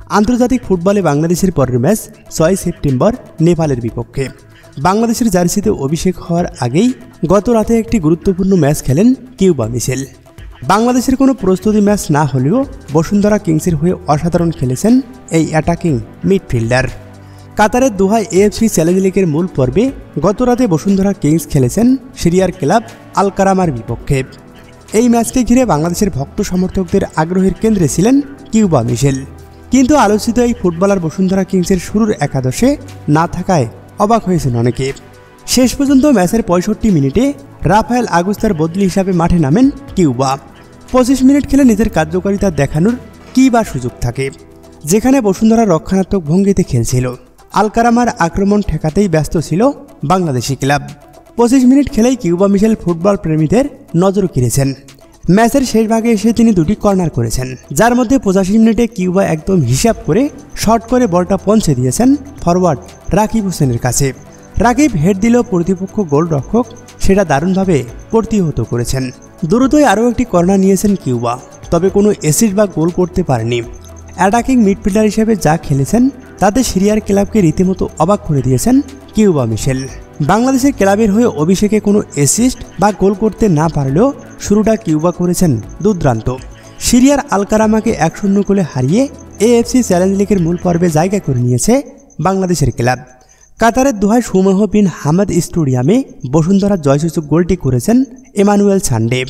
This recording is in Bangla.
আন্তর্জাতিক ফুটবলে বাংলাদেশের পরের ম্যাচ ৬ সেপ্টেম্বর নেপালের বিপক্ষে। বাংলাদেশের জার্সিতে অভিষেক হওয়ার আগেই গত রাতে একটি গুরুত্বপূর্ণ ম্যাচ খেলেন কিউবা মিশেল। বাংলাদেশের কোনো প্রস্তুতি ম্যাচ না হলেও বসুন্ধরা কিংসের হয়ে অসাধারণ খেলেছেন এই অ্যাটাকিং মিডফিল্ডার। কাতারের দোহায় এএফসি চ্যালেঞ্জ লিগের মূল পর্বে গত রাতে বসুন্ধরা কিংস খেলেছেন সিরিয়ার ক্লাব আল কারামার বিপক্ষে। এই ম্যাচকে ঘিরে বাংলাদেশের ভক্ত সমর্থকদের আগ্রহের কেন্দ্রে ছিলেন কিউবা মিশেল। কিন্তু আলোচিত এই ফুটবলার বসুন্ধরা কিংসের শুরুর একাদশে না থাকায় অবাক হয়েছেন অনেকে। শেষ পর্যন্ত ম্যাচের ৬৫ মিনিটে রাফায়েল আগুস্তার বদলি হিসাবে মাঠে নামেন কিউবা। ২৫ মিনিট খেলে নিজের কার্যকারিতা দেখানোর কী বা সুযোগ থাকে, যেখানে বসুন্ধরা রক্ষণাত্মক ভঙ্গিতে খেলছিল। আল কারামার আক্রমণ ঠেকাতেই ব্যস্ত ছিল বাংলাদেশি ক্লাব। ২৫ মিনিট খেলেই কিউবা মিশেল ফুটবল প্রেমীদের নজর কেড়েছেন। ম্যাচের শেষ ভাগে এসে তিনি দুটি কর্নার করেছেন, যার মধ্যে ৮৫ মিনিটে কিউবা একদম হিসাব করে শর্ট করে বলটা পৌঁছে দিয়েছেন ফরওয়ার্ড রাকিব হোসেনের কাছে। রাকিব হেড দিলেও প্রতিপক্ষ গোলরক্ষক সেটা দারুণভাবে প্রতিহত করেছেন। দ্রুতই আরও একটি কর্নার নিয়েছেন কিউবা, তবে কোনো অ্যাসিস্ট বা গোল করতে পারেনি। অ্যাটাকিং মিডফিল্ডার হিসেবে যা খেলেছেন তাতে সিরিয়ার ক্লাবকে রীতিমতো অবাক করে দিয়েছেন কিউবা মিশেল। বাংলাদেশের ক্লাবের হয়ে অভিষেকে কোনো অ্যাসিস্ট বা গোল করতে না পারলেও শুরুটা কিউবা করেছেন দুর্দান্ত। সিরিয়ার আল কারামাকে ১-০ গোলে হারিয়ে এএফসি চ্যালেঞ্জ লিগের মূল পর্বে জায়গা করে নিয়েছে বাংলাদেশের ক্লাব। কাতারের দোহায় সুমহ বিন হামাদ স্টেডিয়ামে বসুন্ধরা জয়সূচক গোলটি করেছেন এমানুয়েল সান্ডে।